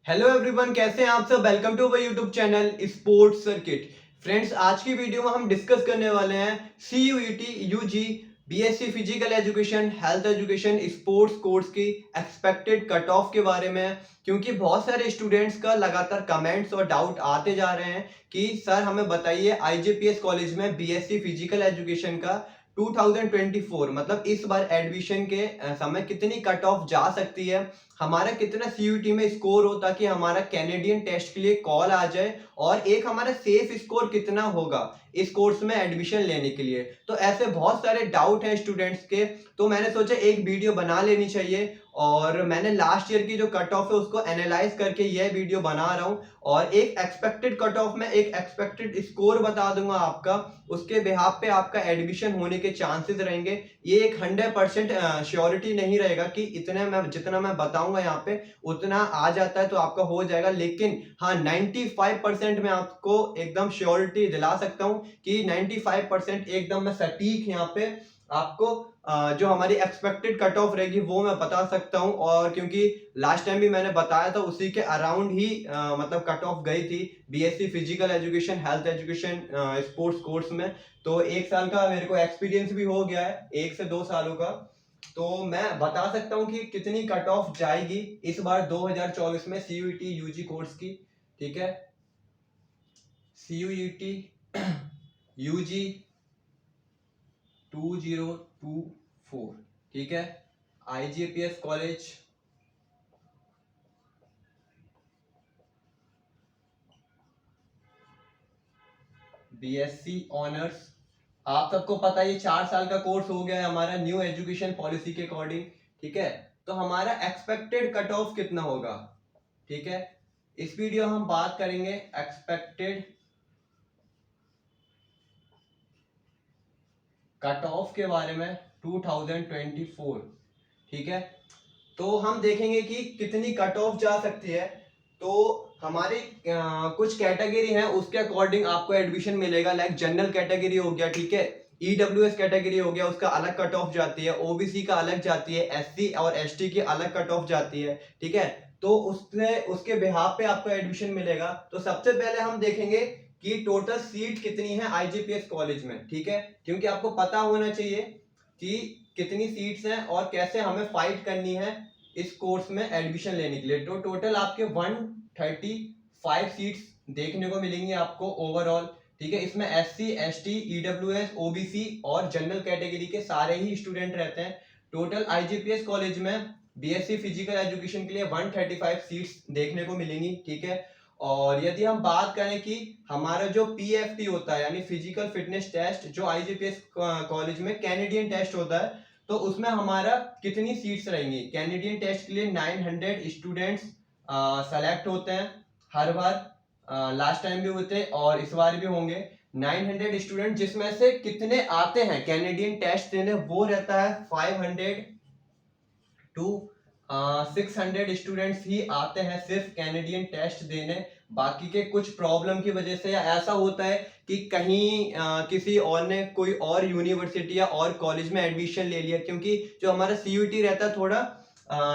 Hello everyone, कैसे हैं आप सब। Welcome to our YouTube channel sports circuit. Friends, आज की वीडियो में हम डिस्कस करने वाले हैं CUET UG BSc physical education, health education, sports course की एक्सपेक्टेड कट ऑफ के बारे में। क्योंकि बहुत सारे स्टूडेंट्स का लगातार कमेंट्स और डाउट आते जा रहे हैं कि सर हमें बताइए IJPS कॉलेज में बीएससी फिजिकल एजुकेशन का 2024 मतलब इस बार एडमिशन के समय कितनी कट ऑफ जा सकती है, हमारा कितना CUET में स्कोर हो ताकि हमारा कैनेडियन टेस्ट के लिए कॉल आ जाए, और एक हमारा सेफ स्कोर कितना होगा इस कोर्स में एडमिशन लेने के लिए। तो ऐसे बहुत सारे डाउट हैं स्टूडेंट्स के, तो मैंने सोचा एक वीडियो बना लेनी चाहिए। और मैंने लास्ट ईयर की जो कट ऑफ है उसको एनालाइज करके यह वीडियो बना रहा हूँ, और एक एक्सपेक्टेड कट ऑफ में एक एक्सपेक्टेड स्कोर बता दूंगा आपका। उसके बिहाफ पे आपका एडमिशन होने के चांसेस रहेंगे। ये एक 100% श्योरिटी नहीं रहेगा कि इतने मैं जितना मैं बताऊंगा यहाँ पे उतना आ जाता है तो आपका हो जाएगा, लेकिन हाँ 95% मैं आपको एकदम श्योरिटी दिला सकता हूँ कि 95% एकदम मैं सटीक यहाँ पे आपको जो हमारी एक्सपेक्टेड कट ऑफ रहेगी वो मैं बता सकता हूँ। और क्योंकि लास्ट टाइम भी मैंने बताया था उसी के अराउंड ही मतलब कट ऑफ गई थी BSc physical education, health education, sports course में। तो एक साल का मेरे को एक्सपीरियंस भी हो गया है, 1 से 2 सालों का। तो मैं बता सकता हूँ कि कितनी कट ऑफ जाएगी इस बार 2024 में CUET यूजी कोर्स की। ठीक है, CUET यूजी 2024, ठीक है। IJPS कॉलेज BSc ऑनर्स, आप सबको पता है ये 4 साल का कोर्स हो गया है हमारा न्यू एजुकेशन पॉलिसी के अकॉर्डिंग। ठीक है, तो हमारा एक्सपेक्टेड कट ऑफ कितना होगा, ठीक है। इस वीडियो हम बात करेंगे एक्सपेक्टेड कट ऑफ के बारे में 2024, ठीक है। तो हम देखेंगे कि कितनी कट ऑफ जा सकती है। तो हमारी कुछ कैटेगरी है उसके अकॉर्डिंग आपको एडमिशन मिलेगा। लाइक जनरल कैटेगरी हो गया, ठीक है। EWS कैटेगरी हो गया, उसका अलग कट ऑफ जाती है। OBC का अलग जाती है, SC और ST की अलग कट ऑफ जाती है, ठीक है। तो उससे उसके बिहाफ पे आपको एडमिशन मिलेगा। तो सबसे पहले हम देखेंगे कि टोटल सीट कितनी है IJPS कॉलेज में, ठीक है। क्योंकि आपको पता होना चाहिए कि कितनी सीट्स हैं और कैसे हमें फाइट करनी है इस कोर्स में एडमिशन लेने के लिए। तो टोटल आपके 135 सीट्स देखने को मिलेंगी आपको ओवरऑल, ठीक है। इसमें SC, ST, EWS, OBC और जनरल कैटेगरी के सारे ही स्टूडेंट रहते हैं। टोटल IJPS कॉलेज में BSc फिजिकल एजुकेशन के लिए 135 सीट्स देखने को मिलेंगी, ठीक है। और यदि हम बात करें कि हमारा जो PFT होता है यानी फिजिकल फिटनेस टेस्ट, जो IJPS कॉलेज में कैनेडियन टेस्ट होता है, तो उसमें हमारा कितनी सीट्स रहेंगी। कैनेडियन टेस्ट के लिए 900 स्टूडेंट्स सेलेक्ट होते हैं हर बार। लास्ट टाइम भी हुए थे और इस बार भी होंगे 900 स्टूडेंट, जिसमें से कितने आते हैं कैनेडियन टेस्ट देने, वो रहता है 500 टू 600 स्टूडेंट्स ही आते हैं सिर्फ कैनेडियन टेस्ट देने। बाकी के कुछ प्रॉब्लम की वजह से, या ऐसा होता है कि कहीं किसी और ने कोई और यूनिवर्सिटी या और कॉलेज में एडमिशन ले लिया, क्योंकि जो हमारा CUET रहता है थोड़ा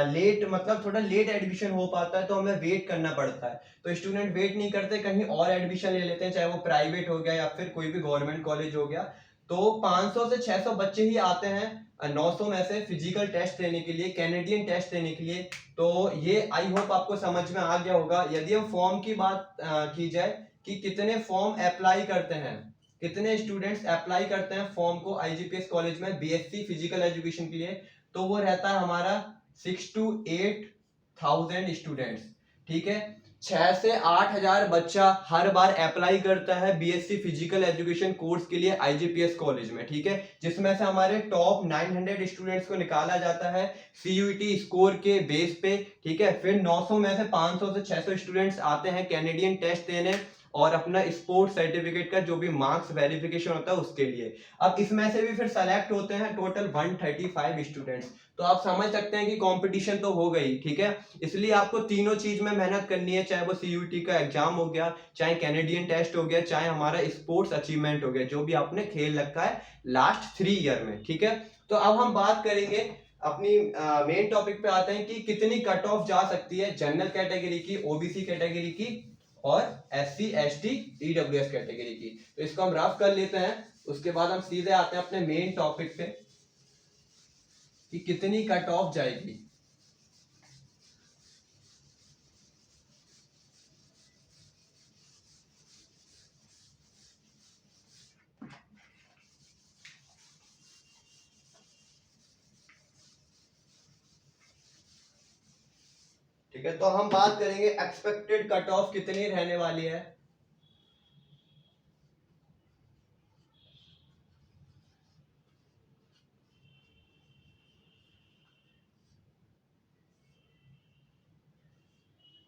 लेट, मतलब थोड़ा लेट एडमिशन हो पाता है, तो हमें वेट करना पड़ता है। तो स्टूडेंट वेट नहीं करते, कहीं और एडमिशन ले लेते हैं, चाहे वो प्राइवेट हो गया या फिर कोई भी गवर्नमेंट कॉलेज हो गया। तो 500 से 600 बच्चे ही आते हैं 900 में से फिजिकल टेस्ट देने के लिए, कैनेडियन टेस्ट देने के लिए। तो ये आई होप आपको समझ में आ गया होगा। यदि हम फॉर्म की बात की जाए कि कितने फॉर्म अप्लाई करते हैं, कितने स्टूडेंट्स अप्लाई करते हैं फॉर्म को IJPS कॉलेज में BSc फिजिकल एजुकेशन के लिए, तो वो रहता है हमारा 6 to 8,000 स्टूडेंट्स, ठीक है। 6 से 8,000 बच्चा हर बार अप्लाई करता है BSc फिजिकल एजुकेशन कोर्स के लिए IJPS कॉलेज में, ठीक है। जिसमें से हमारे टॉप 900 स्टूडेंट्स को निकाला जाता है CUET स्कोर के बेस पे, ठीक है। फिर 900 में से 500 से 600 स्टूडेंट्स आते हैं कैनेडियन टेस्ट देने और अपना स्पोर्ट्स सर्टिफिकेट का जो भी मार्क्स वेरिफिकेशन होता है उसके लिए। अब इसमें से भी फिर सेलेक्ट होते हैं टोटल 135 स्टूडेंट्स। तो आप समझ सकते हैं कि कंपटीशन तो हो गई, ठीक है। इसलिए आपको तीनों चीज में मेहनत करनी है, चाहे वो CUET का एग्जाम हो गया, चाहे कैनेडियन टेस्ट हो गया, चाहे हमारा स्पोर्ट्स अचीवमेंट हो गया, जो भी आपने खेल रखा है लास्ट 3 ईयर में, ठीक है। तो अब हम बात करेंगे अपनी मेन टॉपिक पे आते हैं कि कितनी कट ऑफ जा सकती है जनरल कैटेगरी की, ओबीसी कैटेगरी की और एससी एसटी ईडब्ल्यूएस कैटेगरी की। तो इसको हम रफ कर लेते हैं, उसके बाद हम सीधे आते हैं अपने मेन टॉपिक पे कि कितनी कट ऑफ जाएगी। ठीक है, तो हम बात करेंगे एक्सपेक्टेड कट ऑफ कितनी रहने वाली है।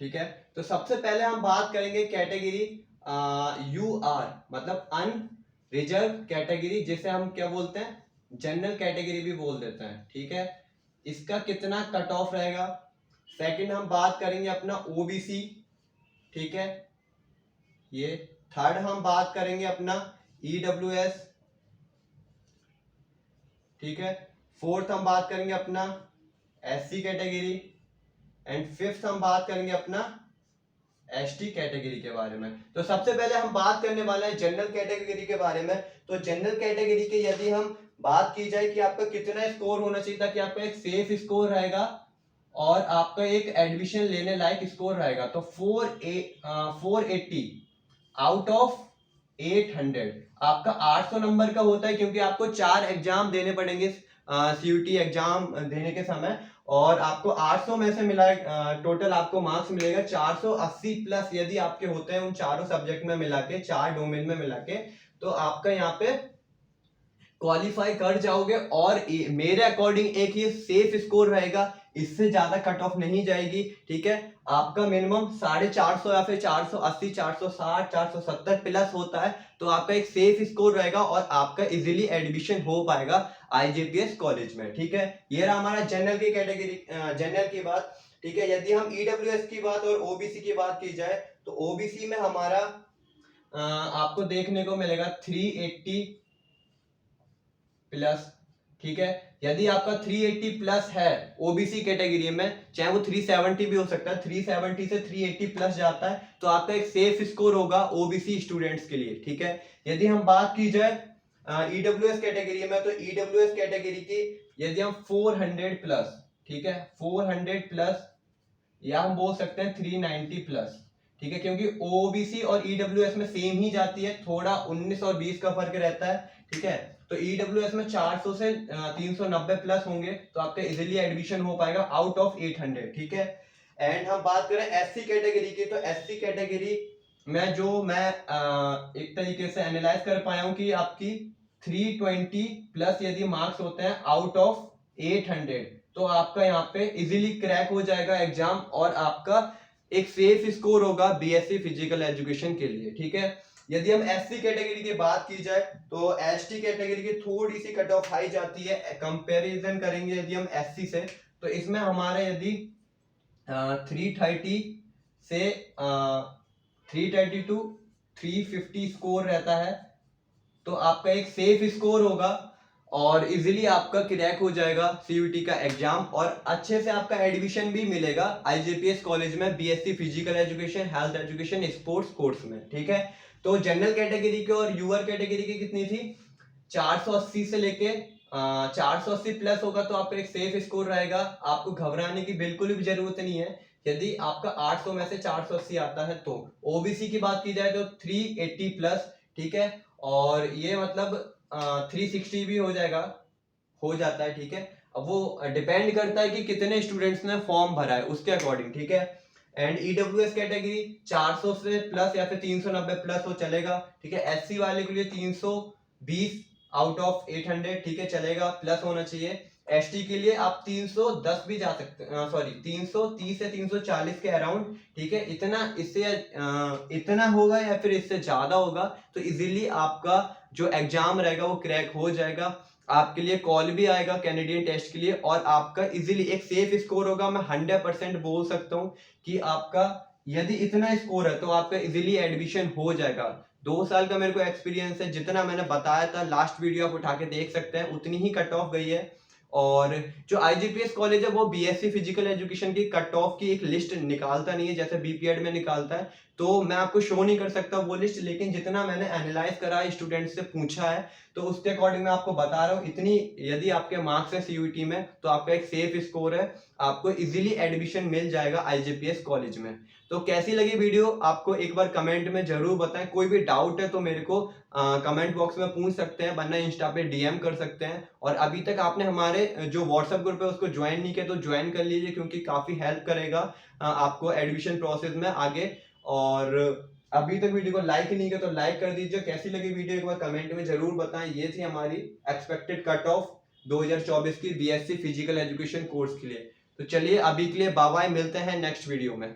ठीक है, तो सबसे पहले हम बात करेंगे कैटेगरी यू आर, मतलब अन रिजर्व कैटेगरी, जिसे हम क्या बोलते हैं, जनरल कैटेगरी भी बोल देते हैं। ठीक है, इसका कितना कट ऑफ रहेगा। सेकंड हम बात करेंगे अपना ओबीसी। ठीक है, ये थर्ड हम बात करेंगे अपना ईडब्ल्यूएस। ठीक है, फोर्थ हम बात करेंगे अपना एससी कैटेगरी एंड फिफ्थ हम बात करेंगे अपना एसटी कैटेगरी के बारे में। तो सबसे पहले हम बात करने वाले हैं जनरल कैटेगरी के बारे में। तो जनरल कैटेगरी के यदि हम बात की जाए कि आपका कितना स्कोर होना चाहिए ताकि आपका एक सेफ स्कोर रहेगा और आपका एक एडमिशन लेने लायक स्कोर रहेगा, तो 480 आउट ऑफ 800 आपका 800 नंबर का होता है, क्योंकि आपको 4 एग्जाम देने पड़ेंगे सीयूटी एग्जाम देने के समय, और आपको 800 में से मिला टोटल आपको मार्क्स मिलेगा 480 प्लस यदि आपके होते हैं उन चारों सब्जेक्ट में मिला के, 4 डोमेन में मिला के, तो आपका यहाँ पे क्वालिफाई कर जाओगे। और मेरे अकॉर्डिंग एक ये सेफ स्कोर रहेगा, इससे ज्यादा कट ऑफ नहीं जाएगी। ठीक है, आपका मिनिमम 450 या फिर 480, 460, 470 प्लस होता है, तो आपका एक सेफ स्कोर रहेगा और आपका इजीली एडमिशन हो पाएगा आईजेपीएस कॉलेज में। ठीक है, ये रहा हमारा जनरल की कैटेगरी, जनरल की बात। ठीक है, यदि हम ईडब्ल्यूएस की बात और ओबीसी की बात की जाए, तो ओबीसी में हमारा आपको देखने को मिलेगा 380 प्लस। ठीक है, यदि आपका 380 प्लस है ओबीसी कैटेगरी में, चाहे वो 370 भी हो सकता है, 370 से 380 प्लस जाता है, तो आपका एक सेफ स्कोर होगा ओबीसी स्टूडेंट्स के लिए। ठीक है, यदि हम बात की जाए ईडब्ल्यूएस कैटेगरी में, तो ईडब्ल्यूएस कैटेगरी की यदि हम 400 प्लस, ठीक है 400 प्लस, या हम बोल सकते हैं 390 प्लस। ठीक है, क्योंकि ओबीसी और ईडब्ल्यूएस में सेम ही जाती है, थोड़ा 19 और 20 का फर्क रहता है। ठीक है, तो ईडब्ल्यूएस में 400 से 390 प्लस होंगे, तो आपका इजीली एडमिशन हो पाएगा आउट ऑफ 800। ठीक है, एंड हम बात करें एससी कैटेगरी की, तो एससी कैटेगरी में जो मैं एक तरीके से एनालाइज कर पाया हूं कि आपकी 320 प्लस यदि मार्क्स होते हैं आउट ऑफ 800, तो आपका यहाँ पे इजीली क्रैक हो जाएगा एग्जाम और आपका एक सेफ स्कोर होगा बीएससी फिजिकल एजुकेशन के लिए। ठीक है, यदि हम एससी कैटेगरी की बात की जाए, तो एसटी कैटेगरी की थोड़ी सी कट ऑफ हाई जाती है, कंपैरिजन करेंगे यदि हम एससी से, तो इसमें हमारा यदि 330 से 330 टू 350 स्कोर रहता है, तो आपका एक सेफ स्कोर होगा और इजीली आपका क्रैक हो जाएगा सीयूटी का एग्जाम और अच्छे से आपका एडमिशन भी मिलेगा आईजेपीएस कॉलेज में BSc physical education, health education, sports course में। ठीक है, तो जनरल कैटेगरी की और यूआर कैटेगरी की कितनी थी, 480 से लेके 480 प्लस होगा तो आपका एक सेफ स्कोर रहेगा, आपको घबराने की बिल्कुल भी जरूरत नहीं है यदि आपका 800 में से 480 आता है तो। ओबीसी की बात की जाए तो 380 प्लस। ठीक है, और ये मतलब 360 भी हो जाएगा, हो जाता है। ठीक है, अब वो डिपेंड करता है कि कितने स्टूडेंट्स ने फॉर्म भरा है उसके अकॉर्डिंग। ठीक है, एंड ईडब्ल्यूएस कैटेगरी 400 से प्लस या फिर 390 प्लस हो चलेगा। ठीक है, एससी वाले के लिए 320 आउट ऑफ 800, ठीक है चलेगा, प्लस होना चाहिए। एसटी के लिए आप 310 भी जा सकते हैं, सॉरी 330 से 340 के अराउंड। ठीक है, इतना इससे इतना होगा या फिर इससे ज्यादा होगा तो इजीली आपका जो एग्जाम रहेगा वो क्रैक हो जाएगा, आपके लिए कॉल भी आएगा कैनेडियन टेस्ट के लिए और आपका इजीली एक सेफ स्कोर होगा। मैं 100% बोल सकता हूं कि आपका यदि इतना स्कोर है तो आपका इजीली एडमिशन हो जाएगा। 2 साल का मेरे को एक्सपीरियंस है, जितना मैंने बताया था लास्ट वीडियो आप उठा के देख सकते हैं, उतनी ही कट ऑफ गई है और जो IGPS कॉलेज है वो बीएससी फिजिकल एजुकेशन की कट ऑफ की एक लिस्ट निकालता नहीं है जैसे बीपीएड में निकालता है, तो मैं आपको शो नहीं कर सकता वो लिस्ट, लेकिन जितना मैंने एनालाइज करा है, स्टूडेंट से पूछा है, तो उसके अकॉर्डिंग मैं आपको बता रहा हूँ इतनी यदि आपके मार्क्स है सीयूईटी में तो आपका एक सेफ स्कोर है, आपको इजीली एडमिशन मिल जाएगा IGPS कॉलेज में। तो कैसी लगी वीडियो आपको एक बार कमेंट में जरूर बताएं, कोई भी डाउट है तो मेरे को कमेंट बॉक्स में पूछ सकते हैं, वरना इंस्टा पे डीएम कर सकते हैं। और अभी तक आपने हमारे जो व्हाट्सएप ग्रुप है उसको ज्वाइन नहीं किया तो ज्वाइन कर लीजिए, क्योंकि काफी हेल्प करेगा आपको एडमिशन प्रोसेस में आगे। और अभी तक वीडियो को लाइक नहीं किया तो लाइक कर दीजिए। कैसी लगी वीडियो एक बार कमेंट में जरूर बताएं। ये थी हमारी एक्सपेक्टेड कट ऑफ 2024 की बीएससी फिजिकल एजुकेशन कोर्स के लिए। तो चलिए अभी के लिए बाय बाय, मिलते हैं नेक्स्ट वीडियो में।